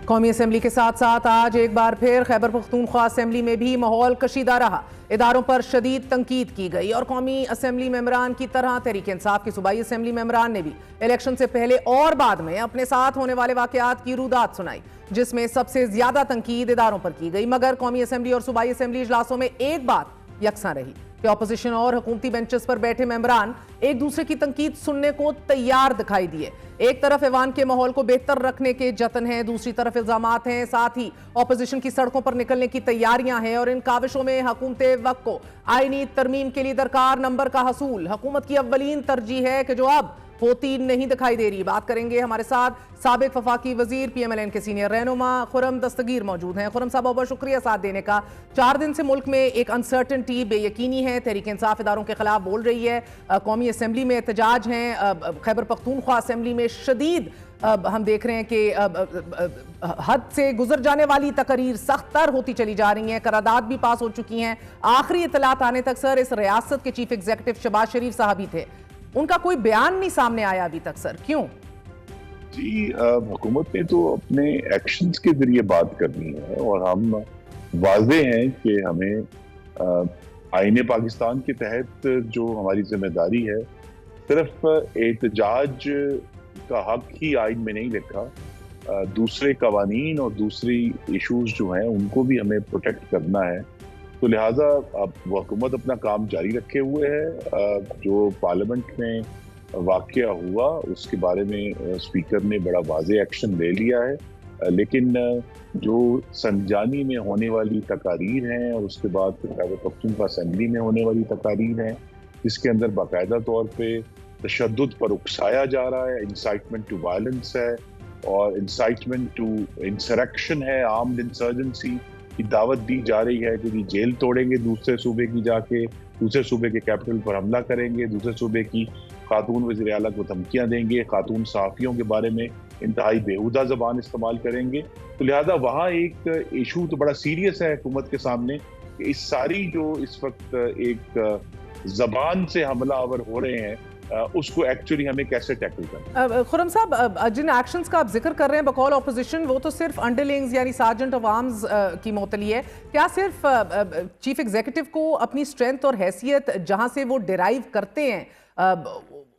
قومی اسمبلی کے ساتھ ساتھ آج ایک بار پھر خیبر پختونخوا اسمبلی میں بھی ماحول کشیدہ رہا۔ اداروں پر شدید تنقید کی گئی اور قومی اسمبلی ممبران کی طرح تحریک انصاف کی صوبائی اسمبلی ممبران نے بھی الیکشن سے پہلے اور بعد میں اپنے ساتھ ہونے والے واقعات کی رودات سنائی، جس میں سب سے زیادہ تنقید اداروں پر کی گئی، مگر قومی اسمبلی اور صوبائی اسمبلی اجلاسوں میں ایک بات یکساں رہی کہ اپوزیشن اور حکومتی بینچز پر بیٹھے ممبران ایک دوسرے کی تنقید سننے کو تیار دکھائی دیے۔ ایک طرف ایوان کے ماحول کو بہتر رکھنے کے جتن ہیں، دوسری طرف الزامات ہیں، ساتھ ہی اپوزیشن کی سڑکوں پر نکلنے کی تیاریاں ہیں اور ان کاوشوں میں حکومت وقت کو آئینی ترمیم کے لیے درکار نمبر کا حصول حکومت کی اولین ترجیح ہے کہ جو اب ہوتی نہیں دکھائی دے رہی۔ بات کریں گے، ہمارے ساتھ سابق وفاقی وزیر پی ایم ایل این کے سینئر رہنما خرم دستگیر موجود ہیں۔ خرم صاحب، بہت بہت شکریہ ساتھ دینے کا۔ 4 دن سے ملک میں ایک انسرٹنٹی بے یقینی ہے، تحریک انصاف اداروں کے خلاف بول رہی ہے، قومی اسمبلی میں احتجاج ہیں، خیبر پختونخوا اسمبلی میں شدید ہم دیکھ رہے ہیں کہ حد سے گزر جانے والی تقاریر سخت تر ہوتی چلی جا رہی ہیں، قرارداد بھی پاس ہو چکی ہیں۔ آخری اطلاعات آنے تک سر اس ریاست کے چیف ایگزیکٹو شہباز شریف صاحب ہی تھے، ان کا کوئی بیان نہیں سامنے آیا ابھی تک سر، کیوں؟ جی، حکومت نے تو اپنے ایکشنز کے ذریعے بات کرنی ہے اور ہم واضح ہیں کہ ہمیں آئین پاکستان کے تحت جو ہماری ذمہ داری ہے، صرف احتجاج کا حق ہی آئین میں نہیں لکھا، دوسرے قوانین اور دوسری ایشوز جو ہیں ان کو بھی ہمیں پروٹیکٹ کرنا ہے۔ تو لہٰذا اب وہ حکومت اپنا کام جاری رکھے ہوئے ہے۔ جو پارلیمنٹ میں واقعہ ہوا اس کے بارے میں اسپیکر نے بڑا واضح ایکشن لے لیا ہے، لیکن جو سنجانی میں ہونے والی تقاریر ہیں اور اس کے بعد خیبر پختونخوا اسمبلی میں ہونے والی تقاریر ہیں، جس کے اندر باقاعدہ طور پہ تشدد پر اکسایا جا رہا ہے، انسائٹمنٹ ٹو وائلنس ہے اور انسائٹمنٹ ٹو انسریکشن ہے، آرمڈ انسرجنسی کی دعوت دی جا رہی ہے کہ جیل توڑیں گے دوسرے صوبے کی، جا کے دوسرے صوبے کے کیپٹل پر حملہ کریں گے، دوسرے صوبے کی خاتون وزیر اعلیٰ کو دھمکیاں دیں گے، خاتون صحافیوں کے بارے میں انتہائی بیہودہ زبان استعمال کریں گے۔ تو لہٰذا وہاں ایک ایشو تو بڑا سیریس ہے حکومت کے سامنے کہ اس ساری جو اس وقت ایک زبان سے حملہ آور ہو رہے ہیں اس کو ایکچولی ہمیں کیسے ٹیکل کرنا۔ خرم صاحب، جن ایکشنز کا آپ ذکر کر رہے ہیں بقول اپوزیشن، وہ تو صرف انڈرلنگز یعنی سارجنٹ آف آرمز کی معطلی ہے، کیا صرف چیف ایگزیکٹو کو اپنی سٹرینتھ اور حیثیت جہاں سے وہ ڈیرائیو کرتے ہیں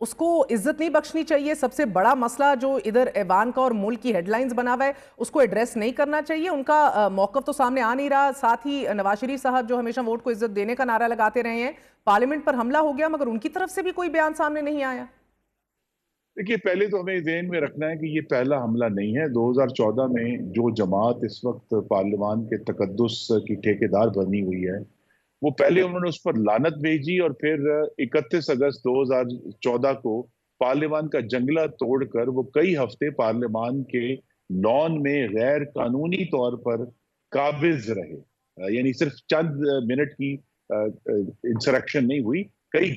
اس کو عزت نہیں بخشنی چاہیے؟ سب سے بڑا مسئلہ جو ادھر ایوان کا اور ملک کی ہیڈ لائنز بنا ہوا ہے اس کو ایڈریس نہیں کرنا چاہیے؟ ان کا موقف تو سامنے آ نہیں رہا۔ ساتھ ہی نواز شریف صاحب جو ہمیشہ ووٹ کو عزت دینے کا نعرہ لگاتے رہے ہیں، پارلیمنٹ پر حملہ ہو گیا مگر ان کی طرف سے بھی کوئی بیان سامنے نہیں آیا۔ دیکھیے، پہلے تو ہمیں ذہن میں رکھنا ہے کہ یہ پہلا حملہ نہیں ہے۔ 2014 میں جو جماعت اس وقت پارلیمان کے تقدس کی ٹھیکیدار بنی ہوئی ہے، وہ پہلے انہوں نے اس پر لعنت بھیجی اور پھر 31 اگست 2014 کو پارلیمان کا جنگلہ توڑ کر وہ کئی ہفتے پارلیمان کے لان میں غیر قانونی طور پر قابض رہے، یعنی صرف چند منٹ کی انسریکشن نہیں ہوئی، کئی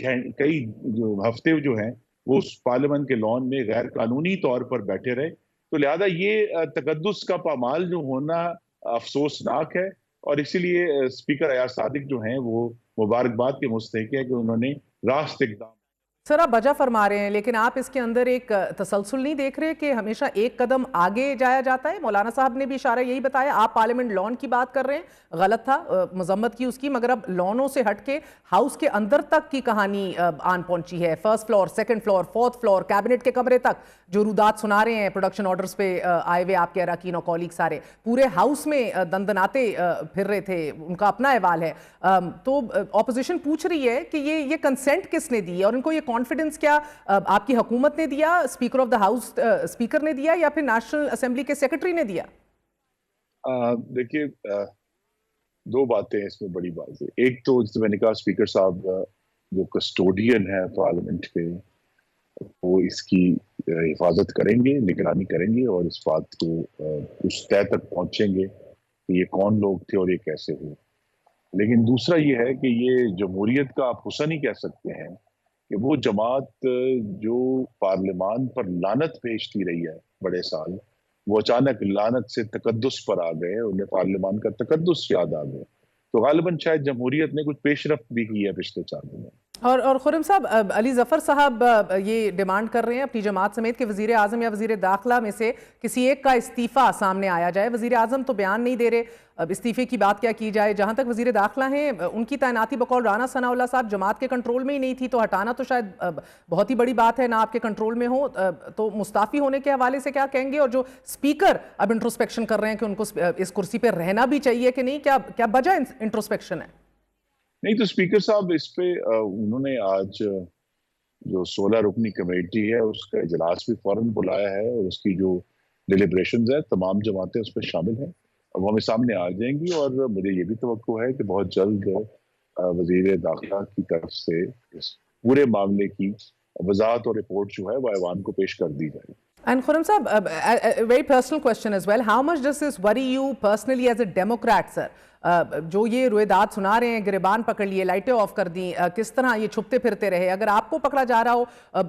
ہفتے جو ہیں وہ اس پارلیمان کے لان میں غیر قانونی طور پر بیٹھے رہے۔ تو لہذا یہ تقدس کا پامال جو ہونا افسوسناک ہے اور اسی لیے اسپیکر ایاز صادق جو ہیں وہ مبارکباد کے مستحق ہے کہ انہوں نے راست اقدام۔ سر، آپ وجہ فرما رہے ہیں لیکن آپ اس کے اندر ایک تسلسل نہیں دیکھ رہے کہ ہمیشہ ایک قدم آگے جایا جاتا ہے؟ مولانا صاحب نے بھی اشارہ یہی بتایا، آپ پارلیمنٹ لان کی بات کر رہے ہیں، غلط تھا، مذمت کی اس کی، مگر اب لانوں سے ہٹ کے ہاؤس کے اندر تک کی کہانی آن پہنچی ہے، first floor, second floor, fourth floor, cabinet کے کمرے تک جو رودات سنا رہے ہیں پروڈکشن آرڈرز پہ آئے ہوئے آپ کے اراکین اور کولیگ سارے پورے ہاؤس میں دندناتے پھر رہے تھے، ان کا اپنا احوال ہے۔ تو اپوزیشن پوچھ رہی ہے کہ یہ کنسنٹ کس نے دی ہے اور ان کو یہ کانفیڈنس کیا آپ کی حکومت نے دیا، speaker of the house speaker نے دیا یا پھر نیشنل اسمبلی کے سیکرٹری نے دیا؟ دیکھیے، 2 باتیں اس میں بڑی بات ہے۔ ایک تو جیسے میں نے کہا، اسپیکر صاحب جو کسٹوڈین ہے پارلیمنٹ کے، وہ اس کی حفاظت کریں گے، نگرانی کریں گے اور اس بات کو اس طے تک پہنچیں گے کہ یہ کون لوگ تھے اور یہ کیسے ہوئے۔ لیکن دوسرا یہ ہے کہ یہ جمہوریت کا آپ حسن ہی کہہ سکتے ہیں کہ وہ جماعت جو پارلیمان پر لعنت بھیجتی رہی ہے بڑے سال، وہ اچانک لعنت سے تقدس پر آ گئے، انہیں پارلیمان کا تقدس یاد آ گئے۔ تو غالباً شاید جمہوریت نے کچھ پیش رفت بھی کی ہے پچھلے 4 دنوں۔ اور خرم صاحب، علی ظفر صاحب یہ ڈیمانڈ کر رہے ہیں اپنی جماعت سمیت کہ وزیر اعظم یا وزیر داخلہ میں سے کسی ایک کا استعفیٰ سامنے آیا جائے. وزیر اعظم تو بیان نہیں دے رہے، اب استعفے کی بات کیا کی جائے. جہاں تک وزیر داخلہ ہیں، ان کی تعیناتی بقول رانا ثناء اللہ صاحب جماعت کے کنٹرول میں ہی نہیں تھی، تو ہٹانا تو شاید بہت ہی بڑی بات ہے، نہ آپ کے کنٹرول میں ہو. تو مستعفی ہونے کے حوالے سے کیا کہیں گے؟ اور جو اسپیکر اب انٹروسپیکشن کر رہے ہیں کہ ان کو اس کرسی پہ رہنا بھی چاہیے کہ نہیں، کیا وجہ انٹروسپیکشن ہے؟ نہیں تو اسپیکر صاحب اس پہ انہوں نے آج جو 16 رکنی کمیٹی ہے اس کا اجلاس بھی فوراً بلایا ہے، اور اس کی جو ڈیلیبریشنز ہے تمام جماعتیں اس پہ شامل ہیں. اب وہ ہمیں سامنے آ جائیں گی، اور مجھے یہ بھی توقع ہے کہ بہت جلد وزیر داخلہ کی طرف سے اس پورے معاملے کی وضاحت اور رپورٹ جو ہے وہ ایوان کو پیش کر دی جائے. And Khurram Sahab, a very personal question as well. How much does this worry you personally as a Democrat, sir? جو یہ رویداد سنا رہے ہیں، گریبان پکڑ لیے، لائٹیں آف کر دیں، کس طرح یہ چھپتے پھرتے رہے، اگر آپ کو پکڑا جا رہا ہو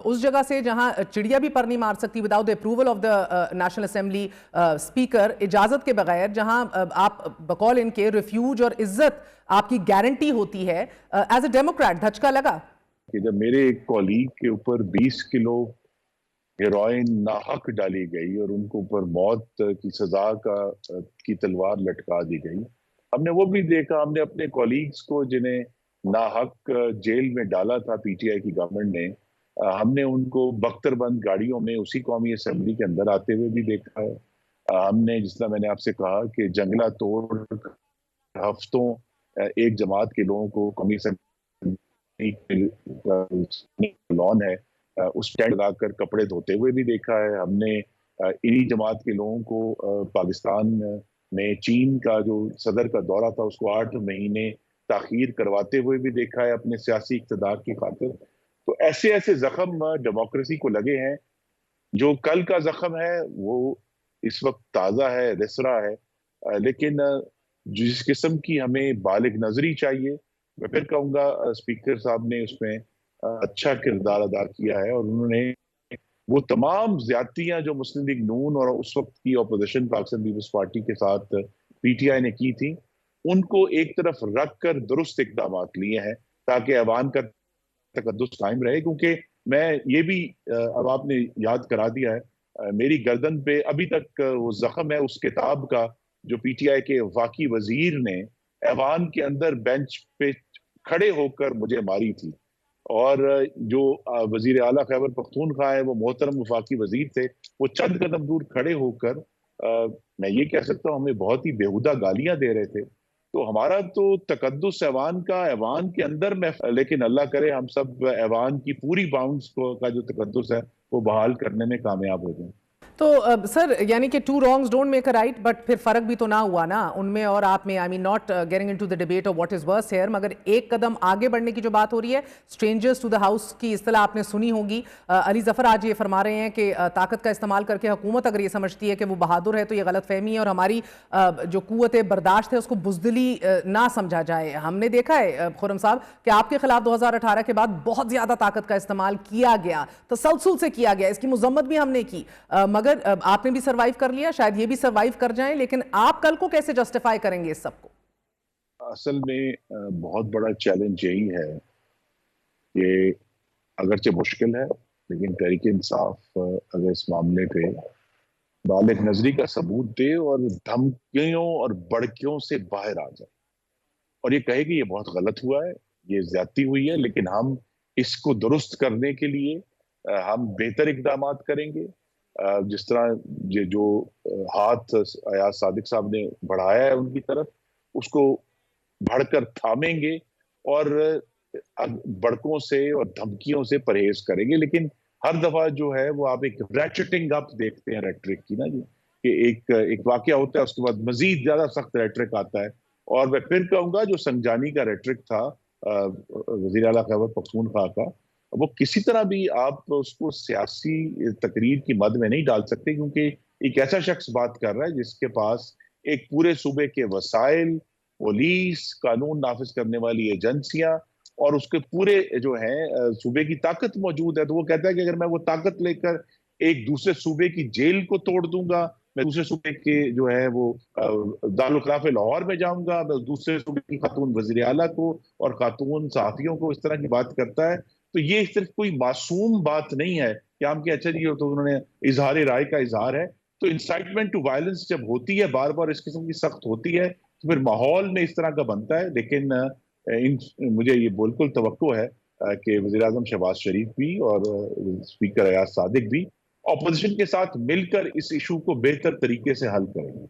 اس جگہ سے جہاں چڑیا بھی پر نہیں مار سکتی without the approval of the national assembly speaker, اجازت کے بغیر، جہاں آپ بقول ان کے ریفیوج اور عزت آپ کی گارنٹی ہوتی ہے، ایز اے ڈیموکریٹ دھچکا لگا؟ کہ جب میرے ایک کولیگ کے اوپر 20 کلو ہیروئن ناحق ڈالی گئی اور ان کو اوپر موت کی سزا کی تلوار لٹکا دی گئی، ہم نے وہ بھی دیکھا. ہم نے اپنے کولیگز کو جنہیں ناحق جیل میں ڈالا تھا پی ٹی آئی کی گورنمنٹ نے، ہم نے ان کو بختر بند گاڑیوں میں اسی قومی اسمبلی کے اندر آتے ہوئے بھی دیکھا ہے. ہم نے، جس طرح میں نے آپ سے کہا کہ جنگلہ توڑ ہفتوں ایک جماعت کے لوگوں کو قومی اسمبلی لان ہے اس ٹینٹ لگا کر کپڑے دھوتے ہوئے بھی دیکھا ہے. ہم نے انہی جماعت کے لوگوں کو پاکستان میں چین کا جو صدر کا دورہ تھا اس کو 8 مہینے تاخیر کرواتے ہوئے بھی دیکھا ہے اپنے سیاسی اقتدار کی خاطر. تو ایسے زخم ڈیموکریسی کو لگے ہیں. جو کل کا زخم ہے وہ اس وقت تازہ ہے، رسرا ہے، لیکن جس قسم کی ہمیں بالغ نظری چاہیے، میں پھر کہوں گا اسپیکر صاحب نے اس میں اچھا کردار ادا کیا ہے، اور انہوں نے وہ تمام زیادتیاں جو مسلم لیگ نون اور اس وقت کی اپوزیشن پاکستان پیپلز پارٹی کے ساتھ پی ٹی آئی نے کی تھی، ان کو ایک طرف رکھ کر درست اقدامات لیے ہیں تاکہ ایوان کا تقدس قائم رہے. کیونکہ میں یہ بھی اب آپ نے یاد کرا دیا ہے، میری گردن پہ ابھی تک وہ زخم ہے اس کتاب کا جو پی ٹی آئی کے وفاقی وزیر نے ایوان کے اندر بینچ پہ کھڑے ہو کر مجھے ماری تھی. اور جو وزیر اعلیٰ خیبر پختونخوا ہے، وہ محترم وفاقی وزیر تھے، وہ چند قدم دور کھڑے ہو کر میں یہ کہہ سکتا ہوں ہمیں بہت ہی بیہودہ گالیاں دے رہے تھے. تو ہمارا تو تقدس ایوان کا ایوان کے اندر میں، لیکن اللہ کرے ہم سب ایوان کی پوری باؤنڈز کا جو تقدس ہے وہ بحال کرنے میں کامیاب ہو جائیں. تو سر یعنی کہ 2 wrongs don't make a right، but پھر فرق بھی تو نہ ہوا نا ان میں اور آپ میں. I am not getting into the debate of what is worse here, مگر ایک قدم آگے بڑھنے کی جو بات ہو رہی ہے، اسٹرینجرز ٹو دا ہاؤس کی اصطلاح آپ نے سنی ہوگی. علی ظفر آج یہ فرما رہے ہیں کہ طاقت کا استعمال کر کے حکومت اگر یہ سمجھتی ہے کہ وہ بہادر ہے تو یہ غلط فہمی ہے، اور ہماری جو قوت برداشت ہے اس کو بزدلی نہ سمجھا جائے. ہم نے دیکھا ہے خرم صاحب کہ آپ کے خلاف 2018 کے بعد بہت زیادہ طاقت کا استعمال کیا گیا، تسلسل سے کیا گیا، اس کی مذمت بھی ہم نے کی، مگر آپ نے بھی سروائیو کر لیا، شاید یہ بھی سروائیو کر جائیں. لیکن آپ کل کو کیسے جسٹیفائی کریں گے اس سب کو؟ اصل میں بہت بڑا چیلنج یہی ہے کہ اگرچہ مشکل ہے لیکن تحریک انصاف اگر اس معاملے پہ بالغ نظری کا ثبوت دے اور دھمکیوں اور بڑکیوں سے باہر آ جائے اور یہ کہے کہ یہ بہت غلط ہوا ہے، یہ زیادتی ہوئی ہے، لیکن ہم اس کو درست کرنے کے لیے ہم بہتر اقدامات کریں گے. جس طرح جو ہاتھ ایاز صادق صاحب نے بڑھایا ہے ان کی طرف، اس کو بڑھ کر تھامیں گے اور بڑکوں سے اور دھمکیوں سے پرہیز کریں گے. لیکن ہر دفعہ جو ہے وہ آپ ایک ریٹرٹنگ اپ دیکھتے ہیں ریٹرک کی نا جی، کہ ایک واقعہ ہوتا ہے اس کے بعد مزید زیادہ سخت ریٹرک آتا ہے. اور میں پھر کہوں گا جو سنجانی کا ریٹرک تھا وزیر اعلیٰ خیبر پختونخوا کا، وہ کسی طرح بھی آپ اس کو سیاسی تقریر کی مد میں نہیں ڈال سکتے، کیونکہ ایک ایسا شخص بات کر رہا ہے جس کے پاس ایک پورے صوبے کے وسائل، پولیس، قانون نافذ کرنے والی ایجنسیاں اور اس کے پورے جو ہیں صوبے کی طاقت موجود ہے. تو وہ کہتا ہے کہ اگر میں وہ طاقت لے کر ایک دوسرے صوبے کی جیل کو توڑ دوں گا میں دوسرے صوبے کے جو ہے وہ دارالخلاف لاہور میں جاؤں گا، میں دوسرے صوبے کی خاتون وزیر اعلیٰ کو اور خاتون صحافیوں کو اس طرح کی بات کرتا ہے، تو یہ صرف کوئی معصوم بات نہیں ہے کہ ہم کہ اچھا جی تو انہوں نے اظہار رائے کا اظہار ہے. تو انسائٹمنٹ ٹو وائلنس جب ہوتی ہے بار بار اس قسم کی سخت ہوتی ہے تو پھر ماحول میں اس طرح کا بنتا ہے. لیکن مجھے یہ بالکل توقع ہے کہ وزیر اعظم شہباز شریف بھی اور اسپیکر ایاز صادق بھی اپوزیشن کے ساتھ مل کر اس ایشو کو بہتر طریقے سے حل کریں گے.